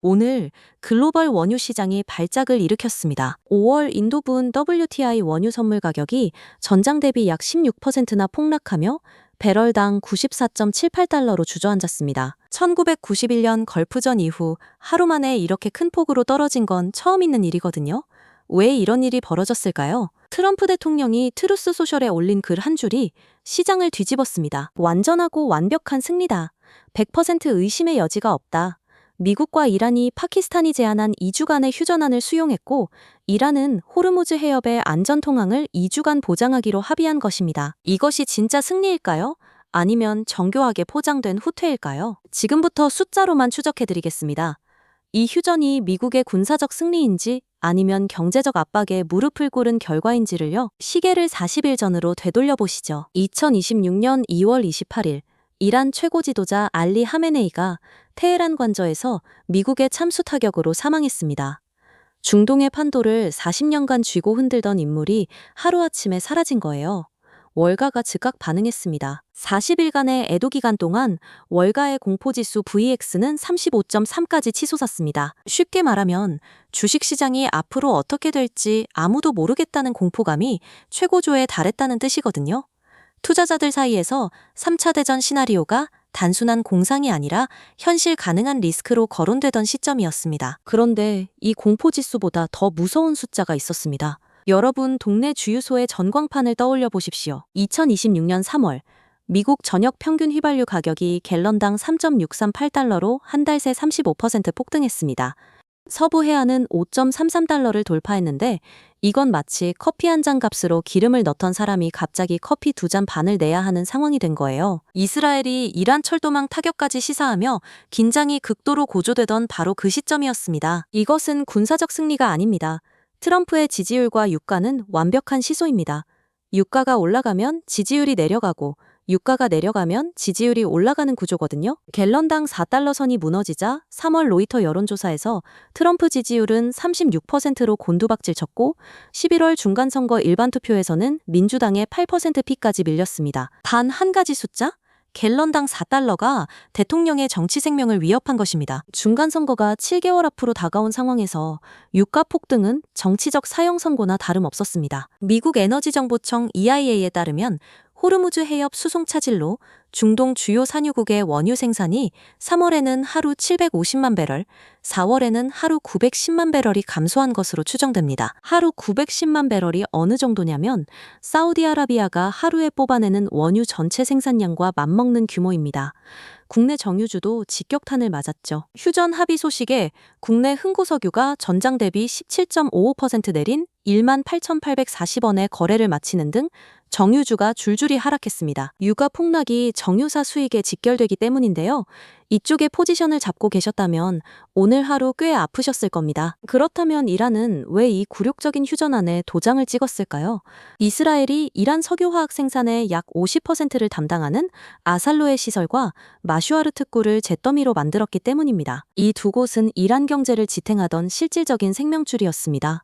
오늘 글로벌 원유 시장이 발작을 일으켰습니다. 5월 인도분 WTI 원유 선물 가격이 전장 대비 약 16%나 폭락하며 배럴당 94.78달러로 주저앉았습니다. 1991년 걸프전 이후 하루 만에 이렇게 큰 폭으로 떨어진 건 처음 있는 일이거든요. 왜 이런 일이 벌어졌을까요? 트럼프 대통령이 트루스 소셜에 올린 글 한 줄이 시장을 뒤집었습니다. 완전하고 완벽한 승리다. 100% 의심의 여지가 없다. 미국과 이란이 파키스탄이 제안한 2주간의 휴전안을 수용했고, 이란은 호르무즈 해협의 안전 통항을 2주간 보장하기로 합의한 것입니다. 이것이 진짜 승리일까요? 아니면 정교하게 포장된 후퇴일까요? 지금부터 숫자로만 추적해드리겠습니다. 이 휴전이 미국의 군사적 승리인지 아니면 경제적 압박에 무릎을 꿇은 결과인지를요, 시계를 40일 전으로 되돌려 보시죠. 2026년 2월 28일, 이란 최고 지도자 알리 하메네이가 테헤란 관저에서 미국의 참수 타격으로 사망했습니다. 중동의 판도를 40년간 쥐고 흔들던 인물이 하루아침에 사라진 거예요. 월가가 즉각 반응했습니다. 40일간의 애도 기간 동안 월가의 공포지수 VX는 35.3까지 치솟았습니다. 쉽게 말하면 주식시장이 앞으로 어떻게 될지 아무도 모르겠다는 공포감이 최고조에 달했다는 뜻이거든요. 투자자들 사이에서 3차 대전 시나리오가 단순한 공상이 아니라 현실 가능한 리스크로 거론되던 시점이었습니다. 그런데 이 공포지수보다 더 무서운 숫자가 있었습니다. 여러분 동네 주유소의 전광판을 떠올려 보십시오. 2026년 3월, 미국 전역 평균 휘발유 가격이 갤런당 3.638달러로 한 달 새 35% 폭등했습니다. 서부 해안은 5.33달러를 돌파했는데, 이건 마치 커피 한 잔 값으로 기름을 넣던 사람이 갑자기 커피 2잔 반을 내야 하는 상황이 된 거예요. 이스라엘이 이란 철도망 타격까지 시사하며 긴장이 극도로 고조되던 바로 그 시점이었습니다. 이것은 군사적 승리가 아닙니다. 트럼프의 지지율과 유가는 완벽한 시소입니다. 유가가 올라가면 지지율이 내려가고, 유가가 내려가면 지지율이 올라가는 구조거든요. 갤런당 4달러 선이 무너지자 3월 로이터 여론조사에서 트럼프 지지율은 36%로 곤두박질 쳤고, 11월 중간선거 일반투표에서는 민주당의 8%피까지 밀렸습니다. 단 한 가지 숫자? 갤런당 4달러가 대통령의 정치 생명을 위협한 것입니다. 중간선거가 7개월 앞으로 다가온 상황에서 유가 폭등은 정치적 사형 선고나 다름없었습니다. 미국 에너지정보청 EIA에 따르면 호르무즈 해협 수송 차질로 중동 주요 산유국의 원유 생산이 3월에는 하루 750만 배럴, 4월에는 하루 910만 배럴이 감소한 것으로 추정됩니다. 하루 910만 배럴이 어느 정도냐면 사우디아라비아가 하루에 뽑아내는 원유 전체 생산량과 맞먹는 규모입니다. 국내 정유주도 직격탄을 맞았죠. 휴전 합의 소식에 국내 흥고석유가 전장 대비 17.55% 내린 18,840원에 거래를 마치는 등 정유주가 줄줄이 하락했습니다. 유가 폭락이 정유사 수익에 직결되기 때문인데요. 이쪽에 포지션을 잡고 계셨다면 오늘 하루 꽤 아프셨을 겁니다. 그렇다면 이란은 왜 이 굴욕적인 휴전안에 도장을 찍었을까요? 이스라엘이 이란 석유화학 생산의 약 50%를 담당하는 아살로의 시설과 마슈아르 특구를 잿더미로 만들었기 때문입니다. 이 두 곳은 이란 경제를 지탱하던 실질적인 생명줄이었습니다.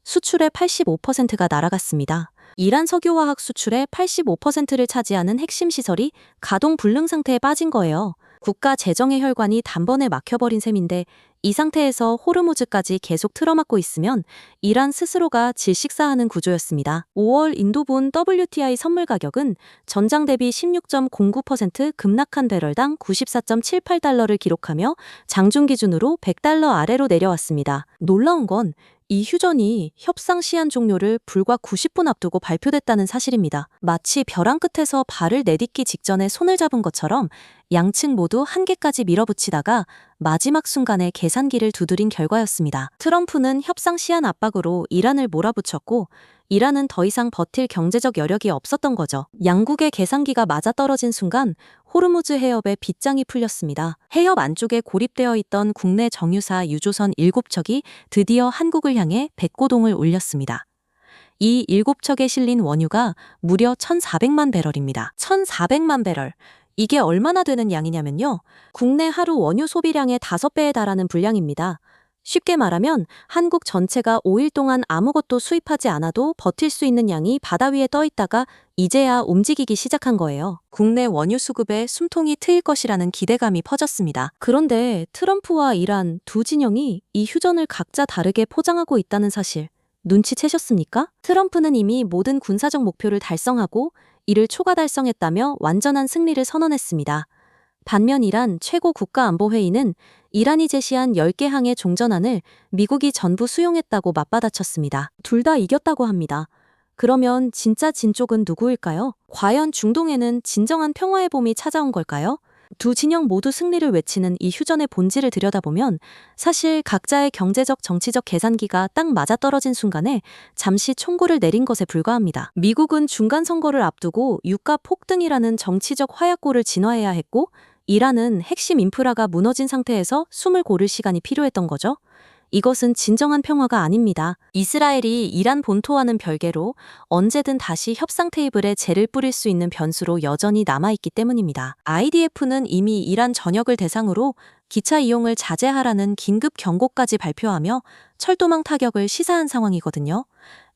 수출의 85%가 날아갔습니다. 이란 석유화학 수출의 85%를 차지하는 핵심 시설이 가동 불능 상태에 빠진 거예요. 국가 재정의 혈관이 단번에 막혀버린 셈인데, 이 상태에서 호르무즈까지 계속 틀어막고 있으면 이란 스스로가 질식사하는 구조였습니다. 5월 인도분 WTI 선물 가격은 전장 대비 16.09% 급락한 배럴당 94.78달러를 기록하며 장중 기준으로 100달러 아래로 내려왔습니다. 놀라운 건 이 휴전이 협상 시한 종료를 불과 90분 앞두고 발표됐다는 사실입니다. 마치 벼랑 끝에서 발을 내딛기 직전에 손을 잡은 것처럼 양측 모두 한계까지 밀어붙이다가 마지막 순간에 계산기를 두드린 결과였습니다. 트럼프는 협상 시한 압박으로 이란을 몰아붙였고, 이란은 더 이상 버틸 경제적 여력이 없었던 거죠. 양국의 계산기가 맞아떨어진 순간 호르무즈 해협에 빗장이 풀렸습니다. 해협 안쪽에 고립되어 있던 국내 정유사 유조선 7척이 드디어 한국을 향해 백고동을 올렸습니다. 이 7척에 실린 원유가 무려 1,400만 배럴입니다. 1,400만 배럴. 이게 얼마나 되는 양이냐면요. 국내 하루 원유 소비량의 5배에 달하는 분량입니다. 쉽게 말하면 한국 전체가 5일 동안 아무것도 수입하지 않아도 버틸 수 있는 양이 바다 위에 떠 있다가 이제야 움직이기 시작한 거예요. 국내 원유 수급에 숨통이 트일 것이라는 기대감이 퍼졌습니다. 그런데 트럼프와 이란 두 진영이 이 휴전을 각자 다르게 포장하고 있다는 사실 눈치채셨습니까? 트럼프는 이미 모든 군사적 목표를 달성하고 이를 초과 달성했다며 완전한 승리를 선언했습니다. 반면 이란 최고 국가안보회의는 이란이 제시한 10개 항의 종전안을 미국이 전부 수용했다고 맞받아쳤습니다. 둘 다 이겼다고 합니다. 그러면 진짜 진쪽은 누구일까요? 과연 중동에는 진정한 평화의 봄이 찾아온 걸까요? 두 진영 모두 승리를 외치는 이 휴전의 본질을 들여다보면 사실 각자의 경제적 정치적 계산기가 딱 맞아떨어진 순간에 잠시 총구를 내린 것에 불과합니다. 미국은 중간 선거를 앞두고 유가 폭등이라는 정치적 화약고를 진화해야 했고 이란은 핵심 인프라가 무너진 상태에서 숨을 고를 시간이 필요했던 거죠. 이것은 진정한 평화가 아닙니다. 이스라엘이 이란 본토와는 별개로 언제든 다시 협상 테이블에 재를 뿌릴 수 있는 변수로 여전히 남아있기 때문입니다. IDF는 이미 이란 전역을 대상으로 기차 이용을 자제하라는 긴급 경고까지 발표하며 철도망 타격을 시사한 상황이거든요.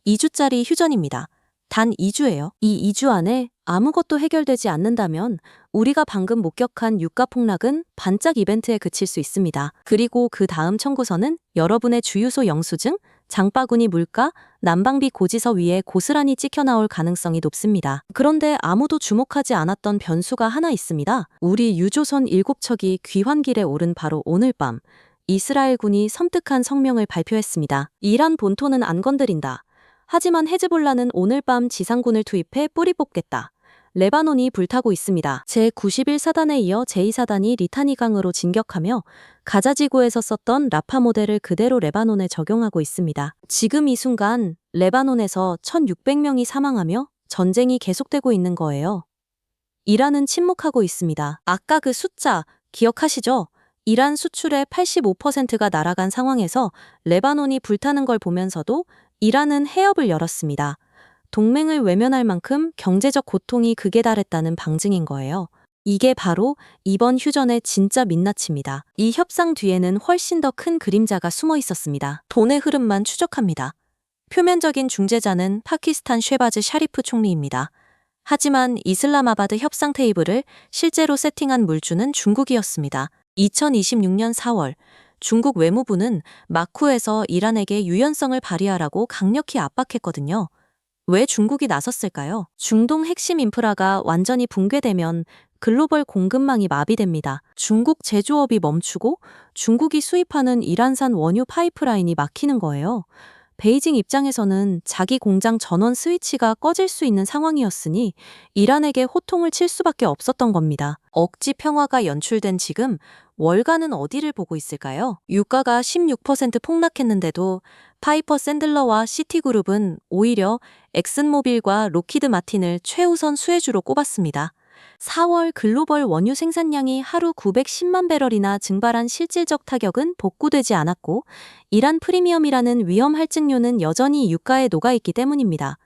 2주짜리 휴전입니다. 단 2주예요. 이 2주 안에 아무것도 해결되지 않는다면 우리가 방금 목격한 유가 폭락은 반짝 이벤트에 그칠 수 있습니다. 그리고 그 다음 청구서는 여러분의 주유소 영수증, 장바구니 물가, 난방비 고지서 위에 고스란히 찍혀 나올 가능성이 높습니다. 그런데 아무도 주목하지 않았던 변수가 하나 있습니다. 우리 유조선 7척이 귀환길에 오른 바로 오늘 밤 이스라엘군이 섬뜩한 성명을 발표했습니다. 이란 본토는 안 건드린다. 하지만 헤즈볼라는 오늘 밤 지상군을 투입해 뿌리 뽑겠다. 레바논이 불타고 있습니다. 제91사단에 이어 제2사단이 리타니강으로 진격하며 가자지구에서 썼던 라파 모델을 그대로 레바논에 적용하고 있습니다. 지금 이 순간 레바논에서 1600명이 사망하며 전쟁이 계속되고 있는 거예요. 이란은 침묵하고 있습니다. 아까 그 숫자 기억하시죠? 이란 수출의 85%가 날아간 상황에서 레바논이 불타는 걸 보면서도 이란은 해협을 열었습니다. 동맹을 외면할 만큼 경제적 고통이 극에 달했다는 방증인 거예요. 이게 바로 이번 휴전의 진짜 민낯입니다. 이 협상 뒤에는 훨씬 더 큰 그림자가 숨어 있었습니다. 돈의 흐름만 추적합니다. 표면적인 중재자는 파키스탄 쉐바즈 샤리프 총리입니다. 하지만 이슬라마바드 협상 테이블을 실제로 세팅한 물주는 중국이었습니다. 2026년 4월 중국 외무부는 마쿠에서 이란에게 유연성을 발휘하라고 강력히 압박했거든요. 왜 중국이 나섰을까요? 중동 핵심 인프라가 완전히 붕괴되면 글로벌 공급망이 마비됩니다. 중국 제조업이 멈추고 중국이 수입하는 이란산 원유 파이프라인이 막히는 거예요. 베이징 입장에서는 자기 공장 전원 스위치가 꺼질 수 있는 상황이었으니 이란에게 호통을 칠 수밖에 없었던 겁니다. 억지 평화가 연출된 지금 월가는 어디를 보고 있을까요? 유가가 16% 폭락했는데도 파이퍼 샌들러와 시티그룹은 오히려 엑슨모빌과 로키드 마틴을 최우선 수혜주로 꼽았습니다. 4월 글로벌 원유 생산량이 하루 910만 배럴이나 증발한 실질적 타격은 복구되지 않았고 이란 프리미엄이라는 위험 할증료는 여전히 유가에 녹아있기 때문입니다.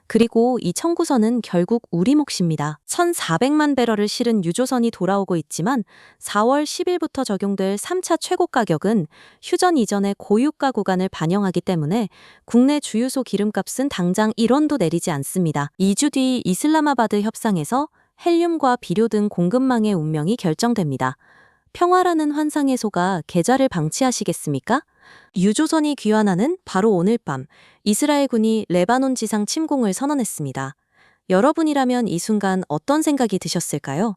그리고 이 청구서는 결국 우리 몫입니다. 1,400만 배럴을 실은 유조선이 돌아오고 있지만 4월 10일부터 적용될 3차 최고 가격은 휴전 이전의 고유가 구간을 반영하기 때문에 국내 주유소 기름값은 당장 1원도 내리지 않습니다. 2주 뒤 이슬라마바드 협상에서 헬륨과 비료 등 공급망의 운명이 결정됩니다. 평화라는 환상의 소가 계좌를 방치하시겠습니까? 유조선이 귀환하는 바로 오늘 밤 이스라엘군이 레바논 지상 침공을 선언했습니다. 여러분이라면 이 순간 어떤 생각이 드셨을까요?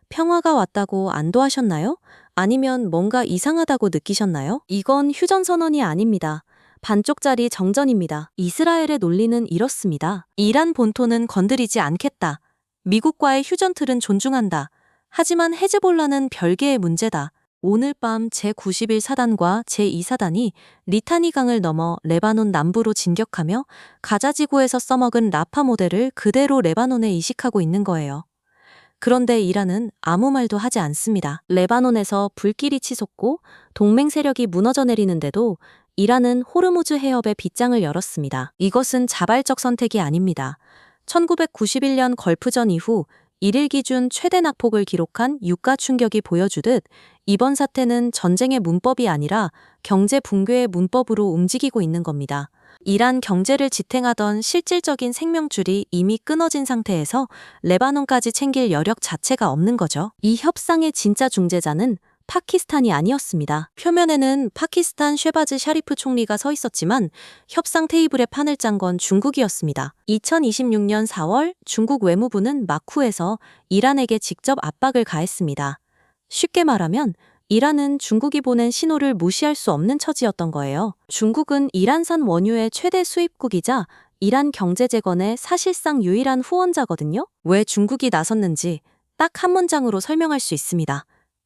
평화가 왔다고 안도하셨나요? 아니면 뭔가 이상하다고 느끼셨나요? 이건 휴전 선언이 아닙니다. 반쪽짜리 정전입니다. 이스라엘의 논리는 이렇습니다. 이란 본토는 건드리지 않겠다. 미국과의 휴전 틀은 존중한다. 하지만 헤즈볼라는 별개의 문제다. 오늘 밤 제91사단과 제2사단이 리타니강을 넘어 레바논 남부로 진격하며 가자지구에서 써먹은 라파 모델을 그대로 레바논에 이식하고 있는 거예요. 그런데 이란은 아무 말도 하지 않습니다. 레바논에서 불길이 치솟고 동맹 세력이 무너져 내리는데도 이란은 호르무즈 해협에 빗장을 열었습니다. 이것은 자발적 선택이 아닙니다. 1991년 걸프전 이후 1일 기준 최대 낙폭을 기록한 유가 충격이 보여주듯 이번 사태는 전쟁의 문법이 아니라 경제 붕괴의 문법으로 움직이고 있는 겁니다. 이란 경제를 지탱하던 실질적인 생명줄이 이미 끊어진 상태에서 레바논까지 챙길 여력 자체가 없는 거죠. 이 협상의 진짜 중재자는 파키스탄이 아니었습니다. 표면에는 파키스탄 쉐바즈 샤리프 총리가 서 있었지만 협상 테이블에 판을 짠 건 중국이었습니다. 2026년 4월 중국 외무부는 마쿠에서 이란에게 직접 압박을 가했습니다. 쉽게 말하면 이란은 중국이 보낸 신호를 무시할 수 없는 처지였던 거예요. 중국은 이란산 원유의 최대 수입국이자 이란 경제 재건의 사실상 유일한 후원자거든요. 왜 중국이 나섰는지 딱 한 문장으로 설명할 수 있습니다.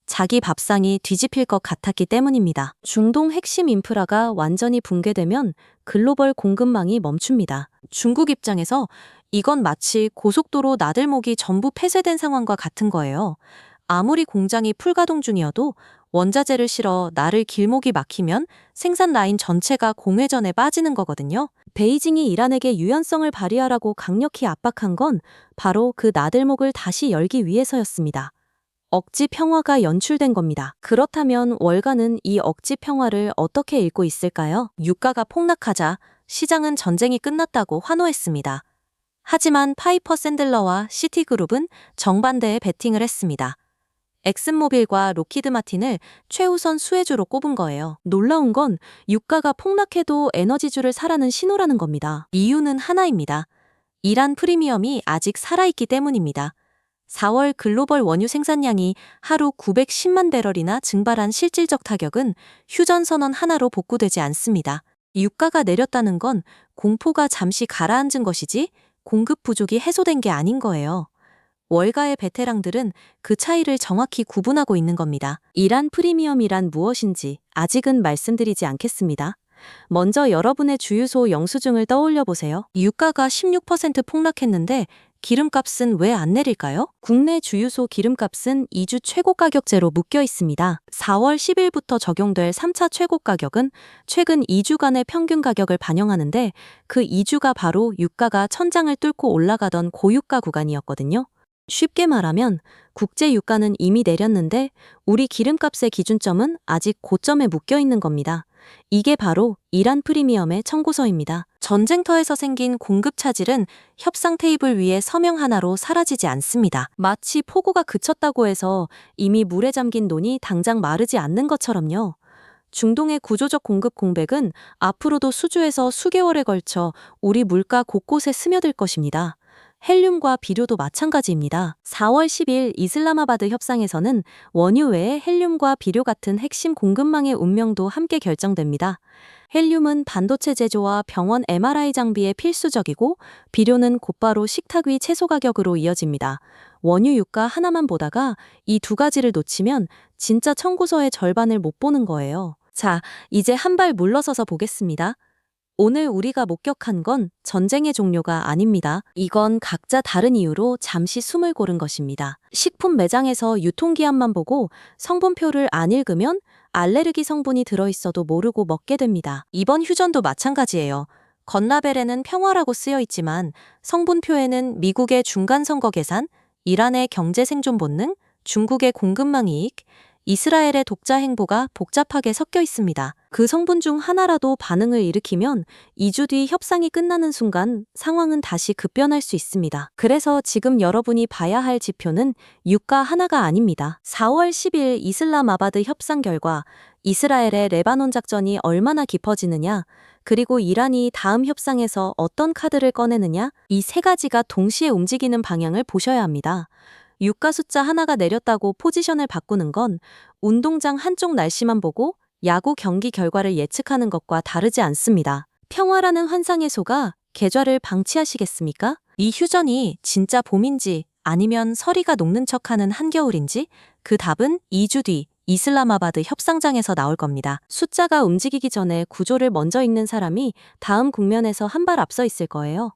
자기 밥상이 뒤집힐 것 같았기 때문입니다. 중동 핵심 인프라가 완전히 붕괴되면 글로벌 공급망이 멈춥니다. 중국 입장에서 이건 마치 고속도로 나들목이 전부 폐쇄된 상황과 같은 거예요. 아무리 공장이 풀가동 중이어도 원자재를 실어 나를 길목이 막히면 생산 라인 전체가 공회전에 빠지는 거거든요. 베이징이 이란에게 유연성을 발휘하라고 강력히 압박한 건 바로 그 나들목을 다시 열기 위해서였습니다. 억지 평화가 연출된 겁니다. 그렇다면 월가는 이 억지 평화를 어떻게 읽고 있을까요? 유가가 폭락하자 시장은 전쟁이 끝났다고 환호했습니다. 하지만 파이퍼 샌들러와 시티그룹은 정반대의 베팅을 했습니다. 엑슨모빌과 로키드 마틴을 최우선 수혜주로 꼽은 거예요. 놀라운 건 유가가 폭락해도 에너지주를 사라는 신호라는 겁니다. 이유는 하나입니다. 이란 프리미엄이 아직 살아있기 때문입니다. 4월 글로벌 원유 생산량이 하루 910만 배럴이나 증발한 실질적 타격은 휴전선언 하나로 복구되지 않습니다. 유가가 내렸다는 건 공포가 잠시 가라앉은 것이지 공급 부족이 해소된 게 아닌 거예요. 월가의 베테랑들은 그 차이를 정확히 구분하고 있는 겁니다. 이란 프리미엄이란 무엇인지 아직은 말씀드리지 않겠습니다. 먼저 여러분의 주유소 영수증을 떠올려 보세요. 유가가 16% 폭락했는데 기름값은 왜 안 내릴까요? 국내 주유소 기름값은 2주 최고 가격제로 묶여 있습니다. 4월 10일부터 적용될 3차 최고 가격은 최근 2주간의 평균 가격을 반영하는데 그 2주가 바로 유가가 천장을 뚫고 올라가던 고유가 구간이었거든요. 쉽게 말하면 국제 유가는 이미 내렸는데 우리 기름값의 기준점은 아직 고점에 묶여 있는 겁니다. 이게 바로 이란 프리미엄의 청구서입니다. 전쟁터에서 생긴 공급 차질은 협상 테이블 위에 서명 하나로 사라지지 않습니다. 마치 폭우가 그쳤다고 해서 이미 물에 잠긴 논이 당장 마르지 않는 것처럼요. 중동의 구조적 공급 공백은 앞으로도 수주에서 수개월에 걸쳐 우리 물가 곳곳에 스며들 것입니다. 헬륨과 비료도 마찬가지입니다. 4월 10일 이슬라마바드 협상에서는 원유 외에 헬륨과 비료 같은 핵심 공급망의 운명도 함께 결정됩니다. 헬륨은 반도체 제조와 병원 MRI 장비에 필수적이고 비료는 곧바로 식탁 위 채소 가격으로 이어집니다. 원유 유가 하나만 보다가 이 두 가지를 놓치면 진짜 청구서의 절반을 못 보는 거예요. 자, 이제 한 발 물러서서 보겠습니다. 오늘 우리가 목격한 건 전쟁의 종료가 아닙니다. 이건 각자 다른 이유로 잠시 숨을 고른 것입니다. 식품 매장에서 유통기한만 보고 성분표를 안 읽으면 알레르기 성분이 들어있어도 모르고 먹게 됩니다. 이번 휴전도 마찬가지예요. 건라벨에는 평화라고 쓰여 있지만 성분표에는 미국의 중간선거 계산, 이란의 경제 생존 본능, 중국의 공급망 이익, 이스라엘의 독자 행보가 복잡하게 섞여 있습니다. 그 성분 중 하나라도 반응을 일으키면 2주 뒤 협상이 끝나는 순간 상황은 다시 급변할 수 있습니다. 그래서 지금 여러분이 봐야 할 지표는 유가 하나가 아닙니다. 4월 10일 이슬라마바드 협상 결과 이스라엘의 레바논 작전이 얼마나 깊어지느냐, 그리고 이란이 다음 협상에서 어떤 카드를 꺼내느냐, 이 세 가지가 동시에 움직이는 방향을 보셔야 합니다. 유가 숫자 하나가 내렸다고 포지션을 바꾸는 건 운동장 한쪽 날씨만 보고 야구 경기 결과를 예측하는 것과 다르지 않습니다. 평화라는 환상의 소가 계좌를 방치하시겠습니까? 이 휴전이 진짜 봄인지 아니면 서리가 녹는 척하는 한겨울인지 그 답은 2주 뒤 이슬라마바드 협상장에서 나올 겁니다. 숫자가 움직이기 전에 구조를 먼저 읽는 사람이 다음 국면에서 한 발 앞서 있을 거예요.